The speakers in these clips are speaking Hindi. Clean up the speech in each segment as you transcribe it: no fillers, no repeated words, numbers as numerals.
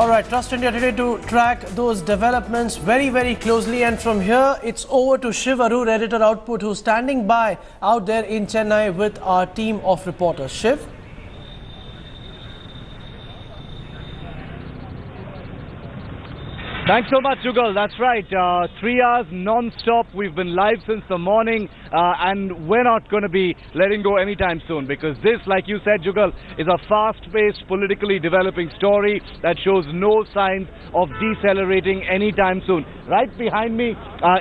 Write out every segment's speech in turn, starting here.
All right, Trust India today to track those developments very, very closely. And from here, it's over to Shiv Arur, editor Output, who's standing by out there in Chennai with our team of reporters. Shiv? Thanks so much, Jugal. That's right. 3 hours non-stop. We've been live since the morning, and we're not going to be letting go anytime soon, because this, like you said, Jugal, is a fast-paced, politically developing story that shows no signs of decelerating anytime soon. Right behind me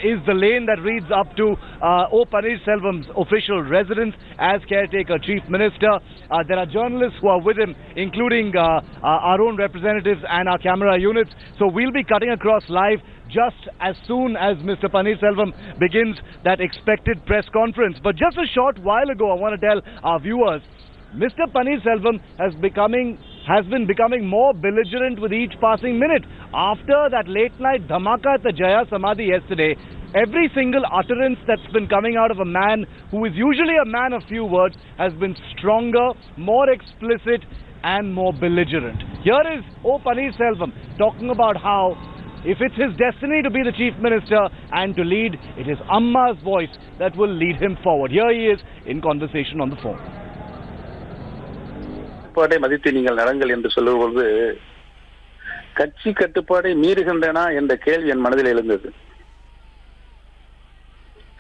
is the lane that leads up to O. Paneerselvam's official residence as caretaker chief minister. There are journalists who are with him, including our own representatives and our camera units. So we'll be cutting across live just as soon as Mr. Paneerselvam begins that expected press conference. But just a short while ago, I want to tell our viewers, Mr. Paneerselvam has been becoming more belligerent with each passing minute. After that late night dhamaka at the Jaya Samadhi yesterday, every single utterance that's been coming out of a man who is usually a man of few words has been stronger, more explicit and more belligerent. Here is O. Paneerselvam talking about how if it's his destiny to be the chief minister and to lead, it is Amma's voice that will lead him forward. Here he is in conversation on the phone. மதித்து நீங்கள் நடங்கள் என்று சொல்லும்போது கட்சி கட்டுப்பாடை மீறுகின்றன என்ற கேள்வி என் மனதில் எழுந்தது.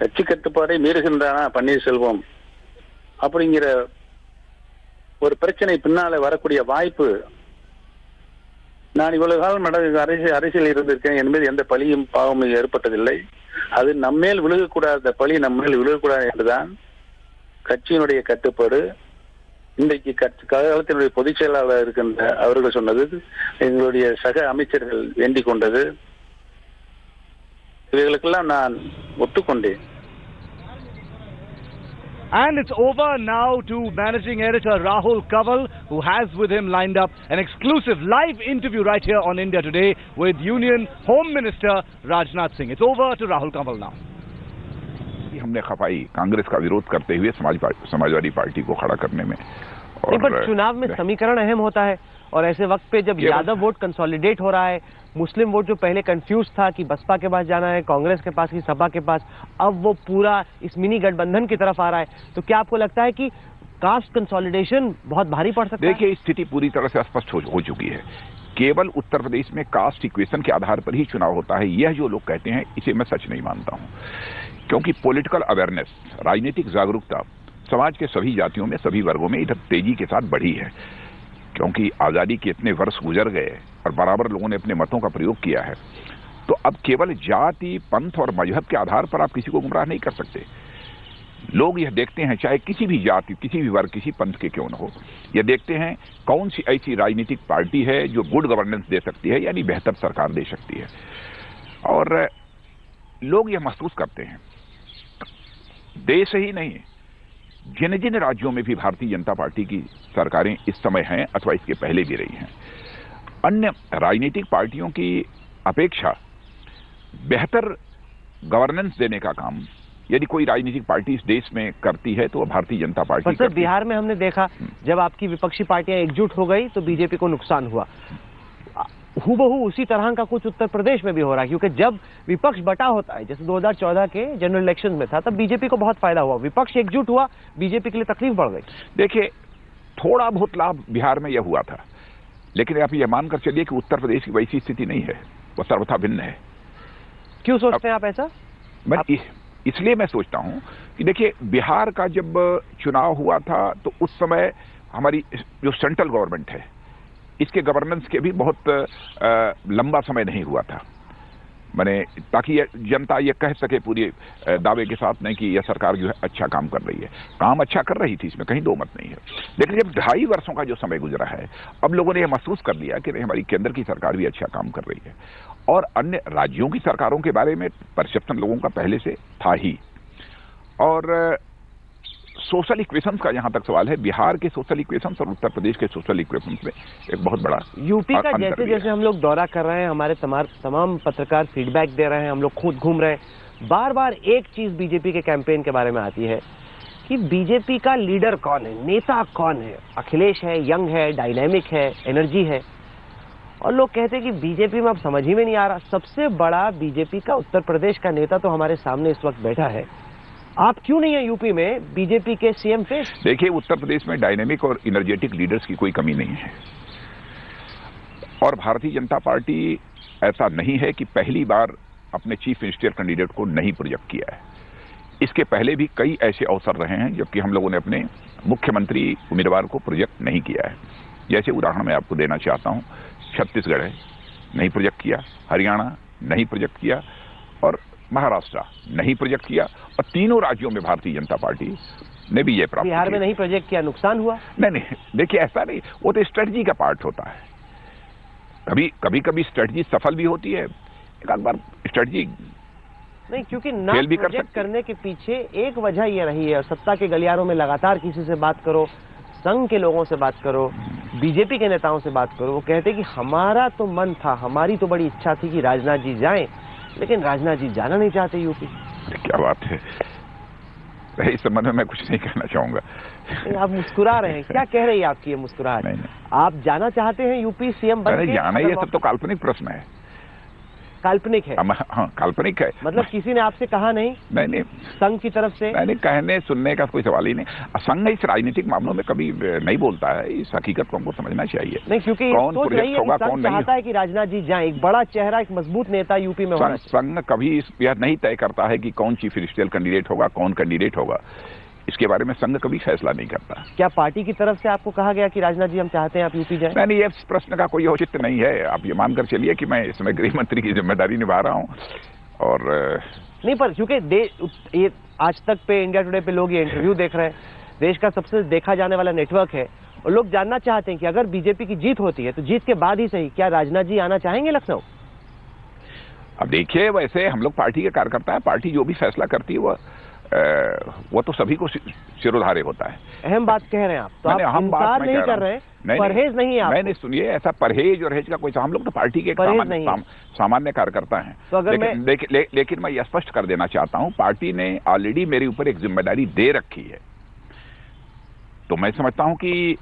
கட்சி கட்டுப்பாடை மீறுகின்றன பன்னீர்செல்வம் அப்படிங்கிற ஒரு பிரச்சனை பின்னால வரக்கூடிய வாய்ப்பு, நான் இவ்வளவு காலம் அரசியல் இருந்திருக்கேன் என்பது எந்த பழியும் பாவமும் ஏற்பட்டதில்லை. அது நம்மேல் விழுகக்கூடாத பழி நம்மேல் விழுகக்கூடாது என்றுதான் கட்சியினுடைய கட்டுப்பாடு. இன்றைக்கு கழகத்தினுடைய பொதுச் செயலாளர் இருக்கின்ற அவர்கள் சொன்னது, எங்களுடைய சக அமைச்சர்கள் வேண்டிக் கொண்டது, இவைகளுக்கெல்லாம் நான் ஒத்துக்கொண்டேன். And it's over now to managing editor Rahul Kanwal, who has with him lined up an exclusive live interview right here on India Today with Union Home Minister Rajnath Singh. It's over to Rahul Kanwal now. हमने खपाई कांग्रेस का विरोध करते हुए समाजवादी पार्टी को खड़ा करने में। पर चुनाव में समीकरण अहम होता है, और ऐसे वक्त पे जब यादव वोट कंसोलिडेट हो रहा है, मुस्लिम वोट जो पहले कंफ्यूज था कि बसपा के पास जाना है, कांग्रेस के पास कि सपा के पास, अब वो पूरा इस मिनी गठबंधन की तरफ आ रहा है, तो क्या आपको लगता है कि कास्ट कंसोलिडेशन बहुत भारी पड़ सकता है? देखिए, स्थिति पूरी तरह से स्पष्ट हो चुकी है। केवल उत्तर प्रदेश में कास्ट इक्वेशन के आधार पर ही चुनाव होता है, यह जो लोग कहते हैं इसे मैं सच नहीं मानता हूं, क्योंकि पॉलिटिकल अवेयरनेस, राजनीतिक जागरूकता समाज के सभी जातियों में, सभी वर्गों में इधर तेजी के साथ बढ़ी है, क्योंकि आजादी के इतने वर्ष गुजर गए और बराबर लोगों ने अपने मतों का प्रयोग किया है। तो अब केवल जाति, पंथ और मजहब के आधार पर आप किसी को गुमराह नहीं कर सकते। लोग यह देखते हैं, चाहे किसी भी जाति, किसी भी वर्ग, किसी पंथ के क्यों न हो, यह देखते हैं कौन सी ऐसी राजनीतिक पार्टी है जो गुड गवर्नेंस दे सकती है, यानी बेहतर सरकार दे सकती है। और लोग यह महसूस करते हैं, देश ही नहीं, जिन जिन राज्यों में भी भारतीय जनता पार्टी की सरकारें इस समय हैं अथवा इसके पहले भी रही हैं, अन्य राजनीतिक पार्टियों की अपेक्षा बेहतर गवर्नेंस देने का काम यदि कोई राजनीतिक पार्टी इस देश में करती है तो वह भारतीय जनता पार्टी। सर, बिहार में हमने देखा जब आपकी विपक्षी पार्टियां एकजुट हो गई तो बीजेपी को नुकसान हुआ। हूबहू उसी तरह का कुछ उत्तर प्रदेश में भी हो रहा है, क्योंकि जब विपक्ष बटा होता है, जैसे 2014 के जनरल इलेक्शन में था, तब बीजेपी को बहुत फायदा हुआ, विपक्ष एकजुट हुआ, बीजेपी के लिए तकलीफ बढ़ गई। देखिए, थोड़ा बहुत लाभ बिहार में यह हुआ था, लेकिन आप यह मानकर चलिए कि उत्तर प्रदेश की वैसी स्थिति नहीं है, वह सर्वथा भिन्न है। क्यों सोचते हैं आप ऐसा? इसलिए मैं सोचता हूं कि देखिए, बिहार का जब चुनाव हुआ था तो उस समय हमारी जो सेंट्रल गवर्नमेंट है, इसके गवर्नेंस के भी बहुत लंबा समय नहीं हुआ था, माने ताकि जनता ये कह सके पूरी दावे के साथ नहीं कि यह सरकार जो है अच्छा काम कर रही है। काम अच्छा कर रही थी, इसमें कहीं दो मत नहीं है, लेकिन जब 2.5 वर्षों का जो समय गुजरा है, अब लोगों ने यह महसूस कर लिया कि हमारी केंद्र की सरकार भी अच्छा काम कर रही है, और अन्य राज्यों की सरकारों के बारे में परसेप्शन लोगों का पहले से था ही। और सोशल इक्वेशंस का जहां तक सवाल है, बिहार के सोशल इक्वेशंस और उत्तर प्रदेश के सोशल इक्वेशंस में एक बहुत बड़ा यूपी का जैसे जैसे हम लोग दौरा कर रहे हैं, हमारे तमाम पत्रकार फीडबैक दे रहे हैं, हम लोग खुद घूम रहे हैं, बार बार एक चीज बीजेपी के कैंपेन के बारे में आती है कि बीजेपी का लीडर कौन है, नेता कौन है। अखिलेश है, यंग है, डायनेमिक है, एनर्जी है, और लोग कहते हैं कि बीजेपी में अब समझ ही में नहीं आ रहा। सबसे बड़ा बीजेपी का उत्तर प्रदेश का नेता तो हमारे सामने इस वक्त बैठा है, आप क्यों नहीं है यूपी में बीजेपी के सीएम फेस? देखिए, उत्तर प्रदेश में डायनेमिक और एनर्जेटिक लीडर्स की कोई कमी नहीं है, और भारतीय जनता पार्टी ऐसा नहीं है कि पहली बार अपने चीफ मिनिस्टर कैंडिडेट को नहीं प्रोजेक्ट किया है। इसके पहले भी कई ऐसे अवसर रहे हैं जबकि हम लोगों ने अपने मुख्यमंत्री उम्मीदवार को प्रोजेक्ट नहीं किया है। जैसे उदाहरण मैं आपको देना चाहता हूं, छत्तीसगढ़ है, नहीं प्रोजेक्ट किया, हरियाणा नहीं प्रोजेक्ट किया, और महाराष्ट्र नहीं प्रोजेक्ट किया, और तीनों राज्यों में भारतीय जनता पार्टी ने भी ये प्राप्त किया। बिहार में नहीं प्रोजेक्ट किया, नुकसान हुआ? नहीं, देखिए ऐसा नहीं, वो तो स्ट्रेटजी का पार्ट होता है। कभी स्ट्रेटजी सफल भी होती है, एक बार स्ट्रेटजी नहीं, क्योंकि ना फेल भी कर प्रोजेक्ट करने के पीछे एक वजह ये रही है, सत्ता के गलियारों में लगातार किसी से बात करो, संघ के लोगों से बात करो, बीजेपी के नेताओं से बात करो, वो कहते कि हमारा तो मन था, हमारी तो बड़ी इच्छा थी कि राजनाथ जी जाएं, लेकिन राजनाथ जी जाना नहीं चाहते यूपी। क्या बात है, इस संबंध में मैं कुछ नहीं कहना चाहूंगा। आप मुस्कुरा रहे हैं, क्या कह रही है आपकी ये मुस्कुराहट? नहीं। आप जाना चाहते हैं यूपी सीएम बनके? जाना, ये सब तो काल्पनिक प्रश्न है। काल्पनिक है? हाँ, काल्पनिक है। मतलब किसी ने आपसे कहा नहीं? नहीं, संघ की तरफ से? नहीं, कहने सुनने का कोई सवाल ही नहीं। संघ इस राजनीतिक मामलों में कभी नहीं बोलता है, इस हकीकत को हमको समझना चाहिए। नहीं, क्योंकि कौन सोच रही है कि संघ नहीं चाहता है कि राजनाथ जी जाएं, एक बड़ा चेहरा, एक मजबूत नेता यूपी में होना चाहिए। संघ कभी यह नहीं तय करता है कि कौन चीफ मिनिस्टर कैंडिडेट होगा, कौन कैंडिडेट होगा, इसके बारे में संघ कभी फैसला नहीं करता। क्या पार्टी की तरफ से आपको कहा गया कि राजनाथ जी हम चाहते हैं आप यूपी जाएं? नहीं, ये प्रश्न का कोई औचित्य नहीं है। आप ये मानकर चलिए कि मैं इसमें गृह मंत्री की जिम्मेदारी निभा रहा हूं, और नहीं, पर क्योंकि ये आज तक पे इंडिया टुडे पे लोग ये इंटरव्यू देख रहे हैं, देश का सबसे देखा जाने वाला नेटवर्क है, और लोग जानना चाहते हैं कि अगर बीजेपी की जीत होती है तो जीत के बाद ही सही, क्या राजनाथ जी आना चाहेंगे लखनऊ? अब देखिए, वैसे हम लोग पार्टी के कार्यकर्ता है, पार्टी जो भी फैसला करती है वो तो सभी को सिरोधार्य होता है। अहम बात कह रहे हैं आप, तो आप इंकार नहीं कर रहे हैं, परहेज नहीं है आप? नहीं, सुनिए, ऐसा परहेज और हेज का कोई, हम लोग तो पार्टी के सामान्य कार्यकर्ता हैं। तो अगर लेकिन मैं यह स्पष्ट कर देना चाहता हूं, पार्टी ने ऑलरेडी मेरे ऊपर एक जिम्मेदारी दे रखी है, तो मैं समझता हूं कि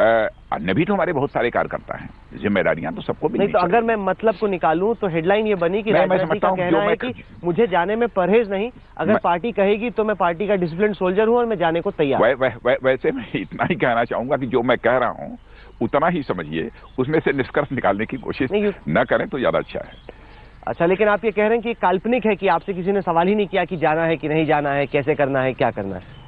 अन्य भी तो हमारे बहुत सारे कार्यकर्ता हैं, जिम्मेदारियां तो सबको भी नहीं। तो अगर मैं मतलब को निकालूं तो हेडलाइन ये बनी कि राजनाथ जी का कहना है कि मुझे जाने में परहेज नहीं, अगर पार्टी कहेगी तो मैं पार्टी का डिसिप्लिन सोल्जर हूं और मैं जाने को तैयार। वैसे मैं इतना ही कहना चाहूंगा कि जो मैं कह रहा हूं उतना ही समझिए, उसमें से निष्कर्ष निकालने की कोशिश न करें तो ज्यादा अच्छा है। अच्छा, लेकिन आप ये कह रहे हैं कि काल्पनिक है, कि आपसे किसी ने सवाल ही नहीं किया कि जाना है कि नहीं जाना है, कैसे करना है, क्या करना है?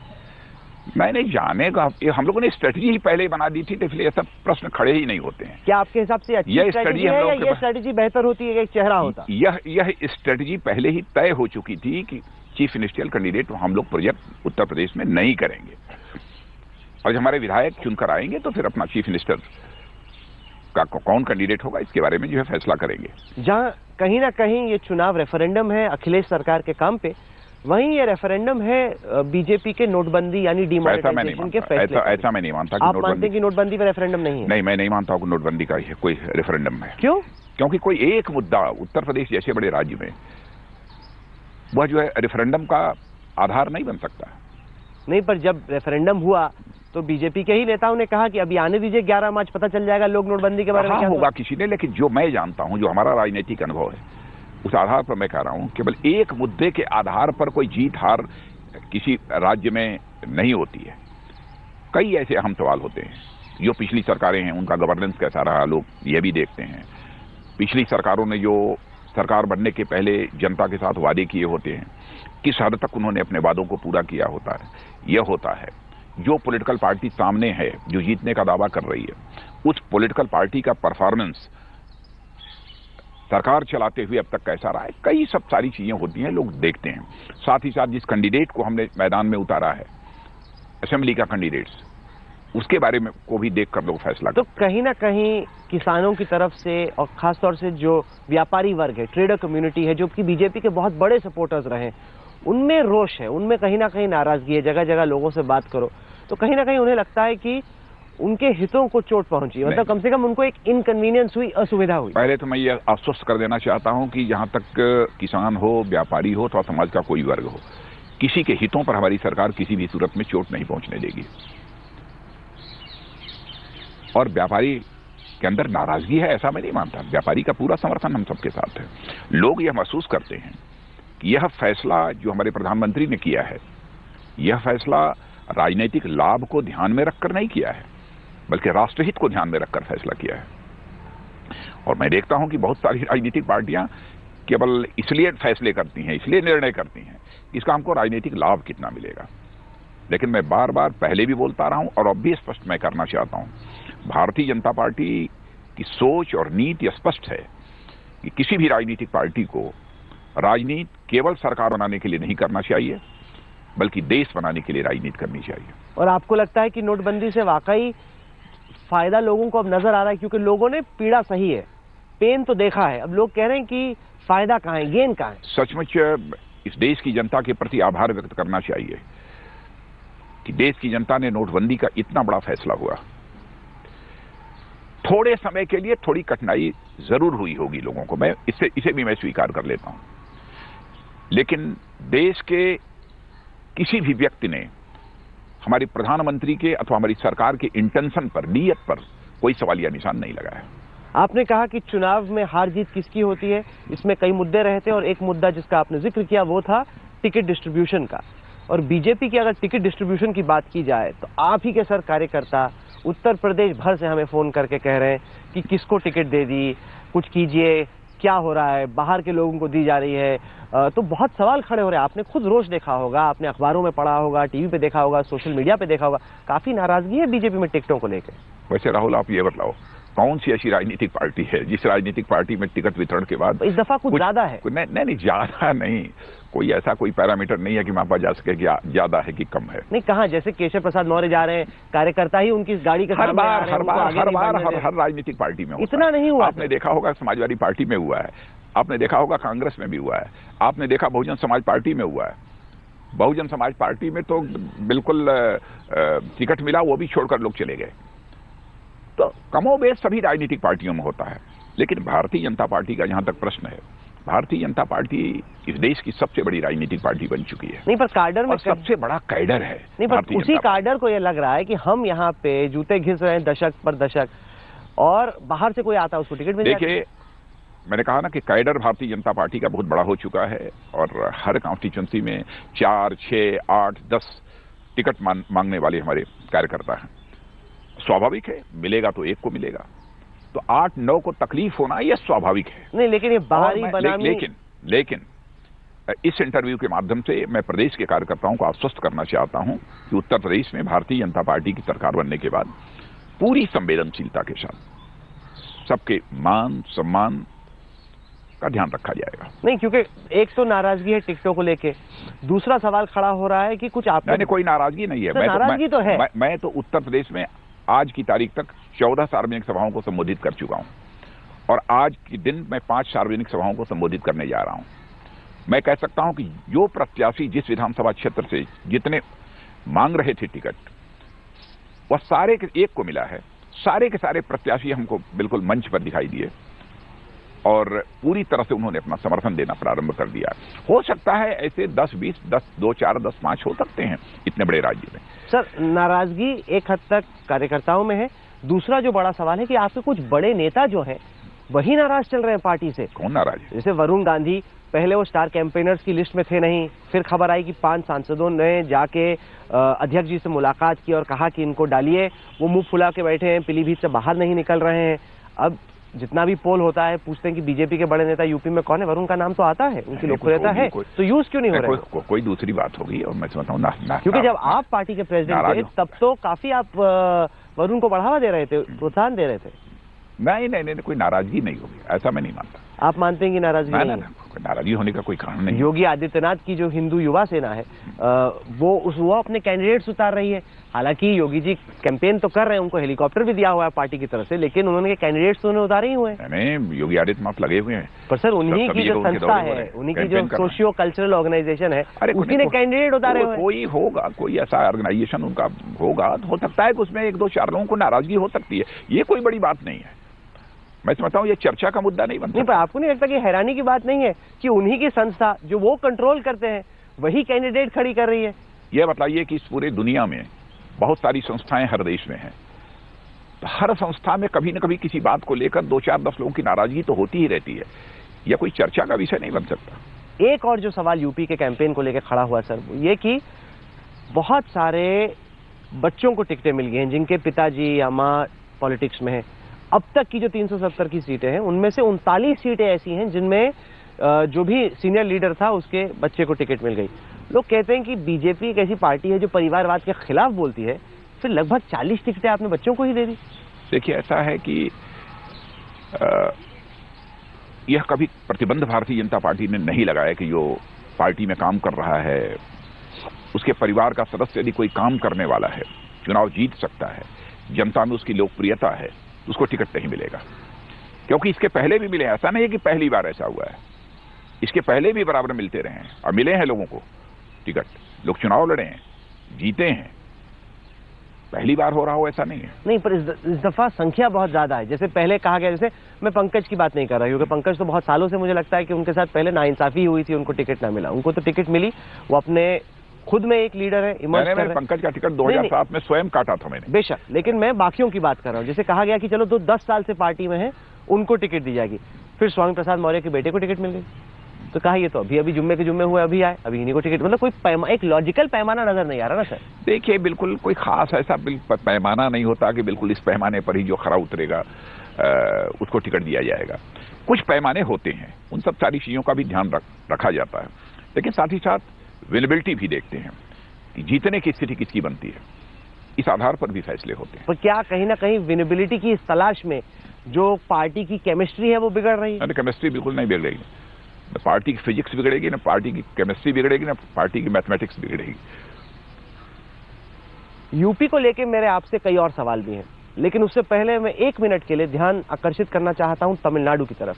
मैंने जाने का, हम लोगों ने स्ट्रेटजी ही पहले ही बना दी थी, तो इसलिए सब प्रश्न खड़े ही नहीं होते हैं। क्या आपके हिसाब से अच्छी स्ट्रेटजी है या ये स्ट्रेटजी बेहतर होती है, एक चेहरा होता? यह स्ट्रेटजी पहले ही तय हो चुकी थी कि चीफ मिनिस्टर कैंडिडेट हम लोग प्रोजेक्ट उत्तर प्रदेश में नहीं करेंगे, और जब हमारे विधायक चुनकर आएंगे तो फिर अपना चीफ मिनिस्टर का कौन कैंडिडेट होगा इसके बारे में जो है फैसला करेंगे। जहां कहीं ना कहीं ये चुनाव रेफरेंडम है अखिलेश सरकार के काम पे, वहीं ये रेफरेंडम है बीजेपी के नोटबंदी यानी डीमोनेटाइजेशन के फैसले। ऐसा मैं नहीं मानता। आप मानते हैं कि नोटबंदी पे रेफरेंडम नहीं है? नहीं, मैं नहीं मानता हूं कि नोटबंदी का कोई रेफरेंडम है। क्यों? क्योंकि कोई एक मुद्दा उत्तर प्रदेश जैसे बड़े राज्य में वह जो है रेफरेंडम का आधार नहीं बन सकता। नहीं, पर जब रेफरेंडम हुआ तो बीजेपी के ही नेताओं ने कहा कि अभी आने दीजिए, 11 मार्च पता चल जाएगा लोग नोटबंदी के बारे में क्या होगा किसी ने। लेकिन जो मैं जानता हूं, जो हमारा राजनीतिक अनुभव है, उस आधार पर मैं कह रहा हूं, केवल एक मुद्दे के आधार पर कोई जीत हार किसी राज्य में नहीं होती है। कई ऐसे अहम सवाल होते हैं। जो पिछली सरकारें हैं उनका गवर्नेंस कैसा रहा, लोग ये भी देखते हैं। पिछली सरकारों ने जो सरकार बनने के पहले जनता के साथ वादे किए होते हैं, किस हद तक उन्होंने अपने वादों को पूरा किया होता है, यह होता है। जो पॉलिटिकल पार्टी सामने है, जो जीतने का दावा कर रही है, उस पॉलिटिकल पार्टी का परफॉर्मेंस सरकार चलाते हुए अब तक कैसा रहा है, कई सब सारी चीजें होती हैं, लोग देखते हैं। साथ ही साथ जिस कैंडिडेट को हमने मैदान में उतारा है, असेंबली का कैंडिडेट्स, उसके बारे में को भी देखकर लोग फैसला तो कहीं ना कहीं किसानों की तरफ से और खासतौर से जो व्यापारी वर्ग है, ट्रेडर कम्युनिटी है, जो कि बीजेपी के बहुत बड़े सपोर्टर्स रहे, उनमें रोष है, उनमें कहीं ना कहीं नाराजगी है। जगह जगह लोगों से बात करो तो कहीं ना कहीं उन्हें लगता है कि उनके हितों को चोट पहुंची, मतलब कम से कम उनको एक इनकन्वीनियंस हुई, असुविधा हुई। पहले तो मैं ये आश्वस्त कर देना चाहता हूं कि जहां तक किसान हो, व्यापारी हो, तो समाज का कोई वर्ग हो, किसी के हितों पर हमारी सरकार किसी भी सूरत में चोट नहीं पहुंचने देगी। और व्यापारी के अंदर नाराजगी है ऐसा मैं नहीं मानता। व्यापारी का पूरा समर्थन हम सबके साथ है। लोग यह महसूस करते हैं कि यह फैसला जो हमारे प्रधानमंत्री ने किया है, यह फैसला राजनीतिक लाभ को ध्यान में रखकर नहीं किया है, बल्कि राष्ट्रहित को ध्यान में रखकर फैसला किया है। और मैं देखता हूं कि बहुत सारी राजनीतिक पार्टियां केवल इसलिए फैसले करती हैं, इसलिए निर्णय करती हैं, इसका हमको राजनीतिक लाभ कितना मिलेगा। लेकिन मैं बार बार पहले भी बोलता रहा हूं और अब भी स्पष्ट मैं करना चाहता हूं, भारतीय जनता पार्टी की सोच और नीति स्पष्ट है कि किसी भी राजनीतिक पार्टी को राजनीति केवल सरकार बनाने के लिए नहीं करना चाहिए, बल्कि देश बनाने के लिए राजनीति करनी चाहिए। और आपको लगता है कि नोटबंदी से वाकई फायदा लोगों को अब नजर आ रहा है? क्योंकि लोगों ने पीड़ा सही है, पेन तो देखा है, अब लोग कह रहे हैं कि फायदा कहां है, गेन कहां है? सचमुच इस देश की जनता के प्रति आभार व्यक्त करना चाहिए कि देश की जनता ने नोटबंदी का इतना बड़ा फैसला हुआ। थोड़े समय के लिए थोड़ी कठिनाई जरूर हुई होगी लोगों को, मैं इसे भी मैं स्वीकार कर लेता हूं, लेकिन देश के किसी भी व्यक्ति ने हमारे प्रधानमंत्री के अथवा हमारी सरकार के इंटेंशन पर, नीयत पर कोई सवालिया निशान नहीं लगाया। आपने कहा कि चुनाव में हार जीत किसकी होती है, इसमें कई मुद्दे रहे थे और एक मुद्दा जिसका आपने जिक्र किया वो था टिकट डिस्ट्रीब्यूशन का। और बीजेपी की अगर टिकट डिस्ट्रीब्यूशन की बात की जाए तो आप ही के सर कार्यकर्ता उत्तर प्रदेश भर से हमें फोन करके कह रहे हैं कि किसको टिकट दे दी, कुछ कीजिए, क्या हो रहा है, बाहर के लोगों को दी जा रही है। तो बहुत सवाल खड़े हो रहे हैं। आपने खुद रोज देखा होगा, आपने अखबारों में पढ़ा होगा, टीवी पे देखा होगा, सोशल मीडिया पे देखा होगा, काफी नाराजगी है बीजेपी में टिकटों को लेकर। वैसे राहुल, आप ये बताओ कौन सी ऐसी राजनीतिक पार्टी है जिस राजनीतिक पार्टी में टिकट वितरण के बाद इस दफा कुछ ज्यादा है? नहीं, ज्यादा नहीं, कोई ऐसा कोई पैरामीटर नहीं है कि मापा जा सके कि ज्यादा है कि कम है। नहीं, कहाँ जैसे केशव प्रसाद मौर्य जा रहे हैं, कार्यकर्ता ही उनकी गाड़ी के हर राजनीतिक पार्टी में इतना नहीं हुआ। आपने देखा होगा समाजवादी पार्टी में हुआ है, आपने देखा होगा कांग्रेस में भी हुआ है, आपने देखा बहुजन समाज पार्टी में हुआ है। बहुजन समाज पार्टी में तो बिल्कुल टिकट मिला, वो भी छोड़कर लोग चले गए। तो कमोबेश सभी राजनीतिक पार्टियों में होता है। लेकिन भारतीय जनता पार्टी का जहां तक प्रश्न है, भारतीय जनता पार्टी इस देश की सबसे बड़ी राजनीतिक पार्टी बन चुकी है। नहीं, पर कार्डर में सबसे बड़ा कैडर है। नहीं, पर उसी कार्डर को यह लग रहा है कि हम यहाँ पे जूते घिस रहे हैं दशक पर दशक, और बाहर से कोई आता है उसको टिकट मिल जाती है। देखिए, मैंने कहा ना कि कैडर भारतीय जनता पार्टी का बहुत बड़ा हो चुका है और हर कॉन्स्टिट्यूंसी में 4, 6, 8, 10 टिकट मांगने वाले हमारे कार्यकर्ता हैं। स्वाभाविक है, मिलेगा तो एक को मिलेगा, तो 8-9 को तकलीफ होना यह स्वाभाविक है। नहीं, लेकिन ये बाहरी बनामी। लेकिन इस इंटरव्यू के माध्यम से मैं प्रदेश के कार्यकर्ताओं को आश्वस्त करना चाहता हूं कि उत्तर प्रदेश में भारतीय जनता पार्टी की सरकार बनने के बाद पूरी संवेदनशीलता के साथ सबके मान सम्मान का ध्यान रखा जाएगा। नहीं, क्योंकि एक तो नाराजगी है टिकटों को लेके, दूसरा सवाल खड़ा हो रहा है कि कुछ आप नहीं, कोई नाराजगी नहीं है। नाराजगी तो है। मैं तो उत्तर प्रदेश में आज की तारीख तक 14 सार्वजनिक सभाओं को संबोधित कर चुका हूं और आज के दिन मैं 5 सार्वजनिक सभाओं को संबोधित करने जा रहा हूं। मैं कह सकता हूं कि जो प्रत्याशी जिस विधानसभा क्षेत्र से जितने मांग रहे थे टिकट, वह सारे के एक को मिला है। सारे के सारे प्रत्याशी हमको बिल्कुल मंच पर दिखाई दिए और पूरी तरह से उन्होंने अपना समर्थन देना प्रारंभ कर दिया। हो सकता है ऐसे 10-20, 10-2-4, 10-5 हो सकते हैं इतने बड़े राज्य में। सर, नाराजगी एक हद तक कार्यकर्ताओं में है। दूसरा जो बड़ा सवाल है कि आपके कुछ बड़े नेता जो हैं वही नाराज चल रहे हैं पार्टी से। कौन नाराज है? जैसे वरुण गांधी, पहले वो स्टार कैंपेनर्स की लिस्ट में थे नहीं, फिर खबर आई कि 5 सांसदों ने जाके अध्यक्ष जी से मुलाकात की और कहा कि इनको डालिए। वो मुंह फुला के बैठे हैं, पीलीभीत से बाहर नहीं निकल रहे हैं। अब जितना भी पोल होता है पूछते हैं कि बीजेपी के बड़े नेता यूपी में कौन है, वरुण का नाम तो आता है, उनकी लोकप्रियता है, तो यूज क्यों नहीं हो रहा? कोई दूसरी बात होगी और मैं समझता हूँ क्योंकि जब आप पार्टी के प्रेसिडेंट थे तब तो काफी आप वरुण को बढ़ावा दे रहे थे, प्रोत्साहन दे रहे थे। नहीं, कोई नाराजगी नहीं होगी, ऐसा मैं नहीं मानता। आप मानते हैं कि नाराजगी नहीं? नाराजगी होने का कोई कारण नहीं। योगी आदित्यनाथ की जो हिंदू युवा सेना है वो अपने कैंडिडेट्स उतार रही है। हालांकि योगी जी कैंपेन तो कर रहे हैं, उनको हेलीकॉप्टर भी दिया हुआ है पार्टी की तरफ से, लेकिन उन्होंने कैंडिडेट्स तो उन्हें उतारे ही हुए हैं। नहीं, योगी आदित्यनाथ लगे हुए हैं। पर सर, उन्हीं की जो संस्था है, उन्हीं की जो सोशियो कल्चरल ऑर्गेनाइजेशन है, उसी ने कैंडिडेट उतारे हुए। कोई होगा, कोई ऐसा ऑर्गेनाइजेशन उनका होगा, हो सकता है कि उसमें 1-2-4 लोगों को नाराजगी हो सकती है। ये कोई बड़ी बात नहीं है। मैं समझता हूँ ये चर्चा का मुद्दा नहीं बनता। नहीं, पर आपको नहीं लगता कि हैरानी की बात नहीं है कि उन्हीं की संस्था जो वो कंट्रोल करते हैं वही कैंडिडेट खड़ी कर रही है? ये बताइए कि इस पूरे दुनिया में बहुत सारी संस्थाएं हर देश में हैं, तो हर संस्था में कभी न कभी किसी बात को लेकर 2-4-10 लोगों की नाराजगी तो होती ही रहती है। यह कोई चर्चा का विषय नहीं बन सकता। एक और जो सवाल यूपी के कैंपेन को लेकर खड़ा हुआ सर, वो ये कि बहुत सारे बच्चों को टिकटें मिल गई हैं जिनके पिताजी या माँ पॉलिटिक्स में हैं। अब तक की जो 370 की सीटें हैं उनमें से 39 सीटें ऐसी हैं जिनमें जो भी सीनियर लीडर था उसके बच्चे को टिकट मिल गई। लोग कहते हैं कि बीजेपी एक ऐसी पार्टी है जो परिवारवाद के खिलाफ बोलती है, फिर लगभग 40 टिकटें आपने बच्चों को ही दे दी। देखिए, ऐसा है कि यह कभी प्रतिबंध भारतीय जनता पार्टी ने नहीं लगाया कि जो पार्टी में काम कर रहा है उसके परिवार का सदस्य यदि कोई काम करने वाला है, चुनाव जीत सकता है, जनता में उसकी लोकप्रियता है, तो उसको टिकट नहीं मिलेगा। क्योंकि इसके पहले भी मिले, ऐसा नहीं है कि पहली बार ऐसा हुआ है, इसके पहले भी बराबर मिलते रहे हैं और मिले हैं लोगों को टिकट। लोग चुनाव लड़े हैं, जीते हैं, पहली बार हो रहा हो ऐसा नहीं है। नहीं, पर इस दफा संख्या बहुत ज्यादा है। जैसे पहले कहा गया, जैसे मैं पंकज की बात नहीं कर रहा क्योंकि पंकज तो बहुत सालों से मुझे लगता है कि उनके साथ पहले नाइंसाफी हुई थी, उनको टिकट ना मिला। उनको तो टिकट मिली, वो अपने खुद में एक लीडर है, इमर्ज कर रहे हैं। पंकज का टिकट 2007 में स्वयं काटा था मैंने। बेशक, लेकिन मैं बाकियों की बात कर रहा हूँ। जैसे कहा गया कि चलो 10 साल से पार्टी में है, उनको टिकट दी जाएगी। फिर स्वामी प्रसाद मौर्य के बेटे को टिकट मिल गई, तो कहा ये तो अभी जुम्मे के जुम्मे हुए, अभी आए, अभी इन्हीं को टिकट। मतलब कोई एक लॉजिकल पैमाना नजर नहीं आ रहा ना सर। देखिए, बिल्कुल कोई खास ऐसा पैमाना नहीं होता कि बिल्कुल इस पैमाने पर ही जो खरा उतरेगा उसको टिकट दिया जाएगा। कुछ पैमाने होते हैं, उन सब सारी चीजों का भी ध्यान रखा जाता है, लेकिन साथ ही साथ विजिबिलिटी भी देखते हैं कि जीतने की स्थिति किसकी बनती है, इस आधार पर भी फैसले होते हैं। पर क्या कहीं ना कहीं विजिबिलिटी की इस तलाश में जो पार्टी की केमिस्ट्री है वो बिगड़ रही है? केमिस्ट्री बिल्कुल नहीं बिगड़ेगी, न पार्टी की फिजिक्स बिगड़ेगी, न पार्टी की केमिस्ट्री बिगड़ेगी, न पार्टी की मैथमेटिक्स बिगड़ेगी। यूपी को लेके मेरे आपसे कई और सवाल भी हैं, लेकिन उससे पहले मैं 1 मिनट के लिए ध्यान आकर्षित करना चाहता हूं तमिलनाडु की तरफ,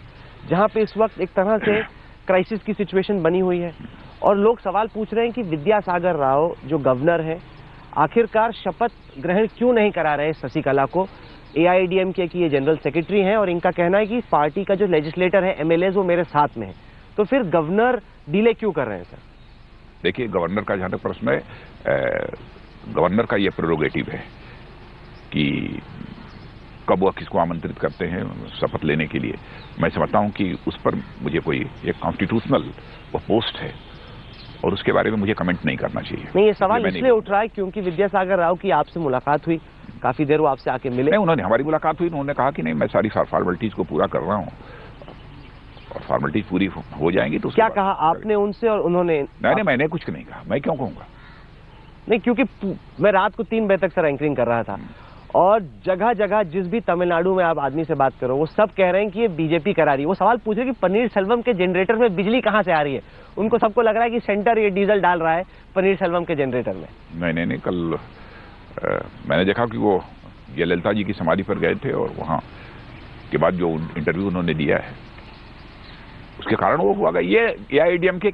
जहां पे इस वक्त एक तरह से क्राइसिस की सिचुएशन बनी हुई है और लोग सवाल पूछ रहे हैं कि विद्यासागर राव जो गवर्नर है, आखिरकार शपथ ग्रहण क्यों नहीं करा रहे शशिकला को। AIADMK की ये जनरल सेक्रेटरी हैं और इनका कहना है कि पार्टी का जो लेजिस्लेटर है, MLAs, वो मेरे साथ में है, तो फिर गवर्नर डिले क्यों कर रहे हैं सर? देखिए, गवर्नर का जहां तक प्रश्न है, गवर्नर का यह प्रेरोगेटिव है कि कब वह किसको आमंत्रित करते हैं शपथ लेने के लिए। मैं समझता हूं कि उस पर मुझे कोई एक कॉन्स्टिट्यूशनल वो पोस्ट है और उसके बारे में मुझे कमेंट नहीं करना चाहिए। नहीं, ये सवाल इसलिए उठ रहा है क्योंकि विद्यासागर राव की आपसे मुलाकात हुई, काफी देर वो आपसे आके मिले। नहीं, उन्होंने हमारी मुलाकात हुई, उन्होंने कहा कि नहीं, मैं सारी फॉर्मेलिटीज को पूरा कर रहा हूँ और फॉर्मेलिटीज पूरी हो जाएंगी तो क्या कहा आपने उनसे और उन्होंने? नहीं, मैंने कुछ नहीं कहा, मैं क्यों कहूंगा। नहीं, क्योंकि मैं रात को 3 बजे तक सर एंकरिंग कर रहा था और जगह जगह जिस भी तमिलनाडु में आप आदमी से बात करो वो सब कह रहे हैं कि ये बीजेपी करा रही है। वो सवाल पूछ रहे कि पनीर सेल्वम के जनरेटर में बिजली कहां से आ रही है। उनको सबको लग रहा है कि सेंटर ये डीजल डाल रहा है पनीर सेल्वम के जनरेटर में। नहीं, कल मैंने देखा कि वो जयललिता जी की समाधि पर गए थे और वहां के बाद जो इंटरव्यू उन्होंने दिया है उसके कारण वो हुआ। ये AIADMK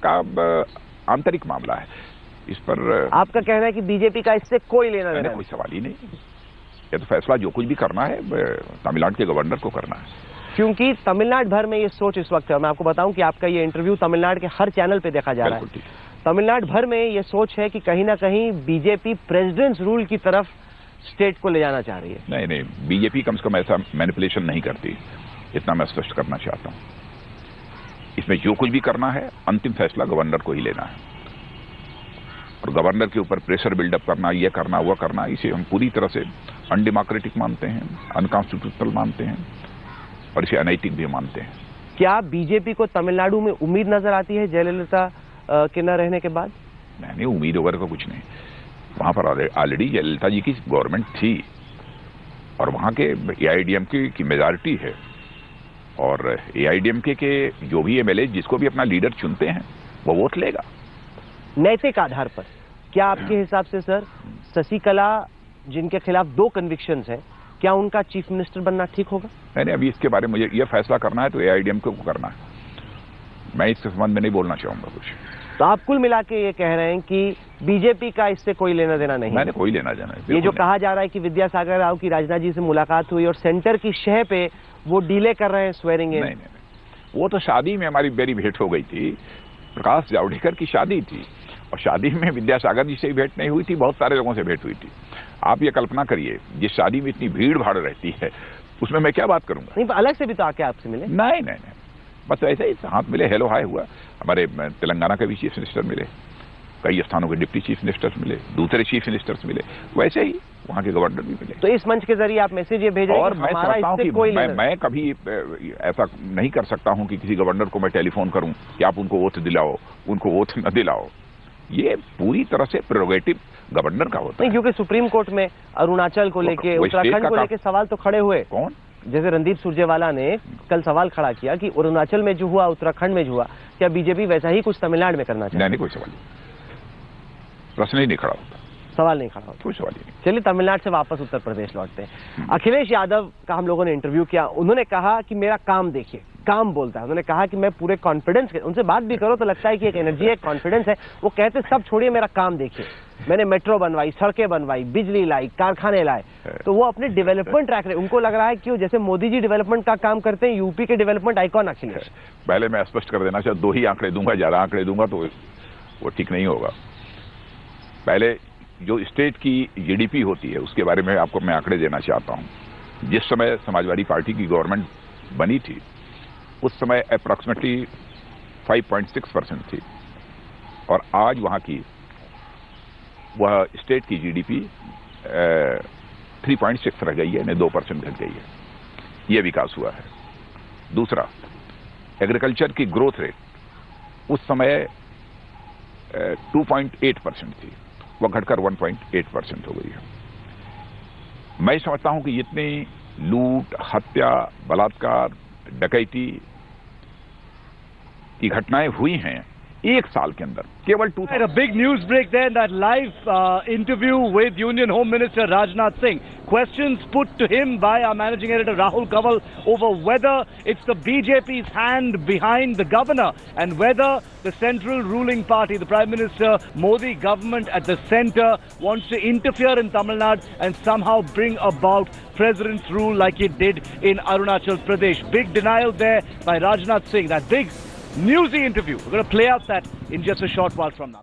का आंतरिक मामला है, इस पर आपका कहना है कि बीजेपी का इससे कोई लेना देना? कोई सवाल ही नहीं, ये तो फैसला जो कुछ भी करना है तमिलनाडु के गवर्नर को करना है। क्योंकि तमिलनाडु भर में ये सोच इस वक्त है, मैं आपको बताऊं कि आपका ये इंटरव्यू तमिलनाडु के हर चैनल पे देखा जा रहा है। तमिलनाडु भर में ये सोच है कि कहीं ना कहीं बीजेपी प्रेसिडेंट्स रूल की तरफ स्टेट को ले जाना चाह रही है। नहीं, बीजेपी कम से कम ऐसा मैनिपुलेशन नहीं करती, इतना मैं स्पष्ट करना चाहता हूं। इसमें जो कुछ भी करना है अंतिम फैसला गवर्नर को ही लेना है और गवर्नर के ऊपर प्रेशर बिल्डअप करना, ये करना, वो करना, इसे हम पूरी तरह से अनडेमोक्रेटिक मानते हैं, अनकॉन्स्टिट्यूशनल मानते हैं और इसे अनैतिक भी मानते हैं। क्या बीजेपी को तमिलनाडु में उम्मीद नजर आती है जयललिता के न रहने के बाद? नहीं, उम्मीद वगैरह का कुछ नहीं। वहां पर ऑलरेडी जयललिता जी की गवर्नमेंट थी और वहां के AIADMK की मेजॉरिटी है और AIADMK के जो भी MLA जिसको भी अपना लीडर चुनते हैं वो वोट लेगा नैतिक आधार पर। क्या आपके हिसाब से सर शशिकला जिनके खिलाफ 2 कन्विक्शंस हैं, क्या उनका चीफ मिनिस्टर बनना ठीक होगा? नहीं, अभी इसके बारे में मुझे यह फैसला करना है तो AIADMK को करना है, मैं इसके संबंध में नहीं बोलना चाहूंगा कुछ। तो आप कुल मिला के ये कह रहे हैं कि बीजेपी का इससे कोई लेना देना नहीं? मैंने कोई लेना देना है। ये जो कहा जा रहा है कि विद्यासागर राव की राजनाथ जी से मुलाकात हुई और सेंटर की शह पे वो डिले कर रहे हैं स्वेरिंग इन। नहीं, वो तो शादी में हमारी मेरी भेंट हो गई थी, प्रकाश जावड़ेकर की शादी थी और शादी में विद्यासागर जी से भेंट नहीं हुई थी, बहुत सारे लोगों से भेंट हुई थी। आप ये कल्पना करिए, जिस शादी में इतनी भीड़ भाड़ रहती है उसमें मैं क्या बात करूंगा? नहीं, अलग से भी तो आके आपसे मिले। नहीं, बस ऐसे ही हाथ मिले, हेलो हाय हुआ। हमारे तेलंगाना के भी चीफ मिनिस्टर मिले, कई स्थानों के डिप्टी चीफ मिनिस्टर्स मिले, दूसरे चीफ मिनिस्टर्स मिले, वैसे ही वहाँ के गवर्नर भी मिले। तो इस मंच के जरिए आप मैसेज ये भेज रहे हैं और कि मैं हमारा समझता हूँ इससे कि कोई मैं कभी ऐसा नहीं कर सकता हूँ कि किसी गवर्नर को मैं टेलीफोन करूँ कि आप उनको वोट दिलाओ, उनको वोट न दिलाओ। ये पूरी तरह से प्रेरोगेटिव गवर्नर का होता है। नहीं, क्योंकि सुप्रीम कोर्ट में अरुणाचल को लेके, उत्तराखंड को लेके सवाल तो खड़े हुए। कौन? जैसे रणदीप सुरजेवाला ने कल सवाल खड़ा किया कि अरुणाचल में जो हुआ, उत्तराखंड में जो हुआ, क्या बीजेपी वैसा ही कुछ तमिलनाडु में करना चाहिए? नहीं, कोई सवाल नहीं, प्रश्न ही नहीं खड़ा होता, सवाल नहीं खड़ा होता, कोई सवाल ही नहीं। चलिए तमिलनाडु से वापस उत्तर प्रदेश लौटते हैं। अखिलेश यादव का हम लोगों ने इंटरव्यू किया, उन्होंने कहा कि मेरा काम देखिए, काम बोलता है। उन्होंने कहा कि मैं पूरे कॉन्फिडेंस के, उनसे बात भी करो तो लगता है कि एक एनर्जी है, एक कॉन्फिडेंस है। वो कहते सब छोड़िए, मेरा काम देखिए, मैंने मेट्रो बनवाई, सड़कें बनवाई, बिजली लाई, कारखाने लाए। तो वो अपने डेवलपमेंट ट्रैक रहे, उनको लग रहा है कि जैसे मोदी जी डेवलपमेंट का काम करते हैं, यूपी के डेवलपमेंट आइकॉन अखिलेश। पहले मैं स्पष्ट कर देना चाहता, 2 ही आंकड़े दूंगा, ज्यादा आंकड़े दूंगा तो वो ठीक नहीं होगा। पहले जो स्टेट की जीडीपी होती है उसके बारे में आपको मैं आंकड़े देना चाहता हूं। जिस समय समाजवादी पार्टी की गवर्नमेंट बनी थी उस समय अप्रॉक्सीमेटली 5.6% थी, और आज वहां की वह स्टेट की जीडीपी 3.6 रह गई है, यानी 2% घट गई है। यह विकास हुआ है। दूसरा, एग्रीकल्चर की ग्रोथ रेट उस समय 2.8% थी, वह घटकर 1.8% हो गई है। मैं समझता हूं कि जितनी लूट, हत्या, बलात्कार, डकैती की घटनाएं हुई हैं एक साल के अंदर, केवल 2। A big news break there, that live interview with Union Home Minister Rajnath Singh. Questions put to him by our managing editor Rahul Kanwal over whether it's the BJP's hand behind the governor and whether the central ruling party, the Prime Minister Modi government at the center, wants to interfere in Tamil Nadu and somehow bring about president's rule like it did in Arunachal Pradesh. Big denial there by Rajnath Singh. That big newsy interview. We're going to play out that in just a short while from now.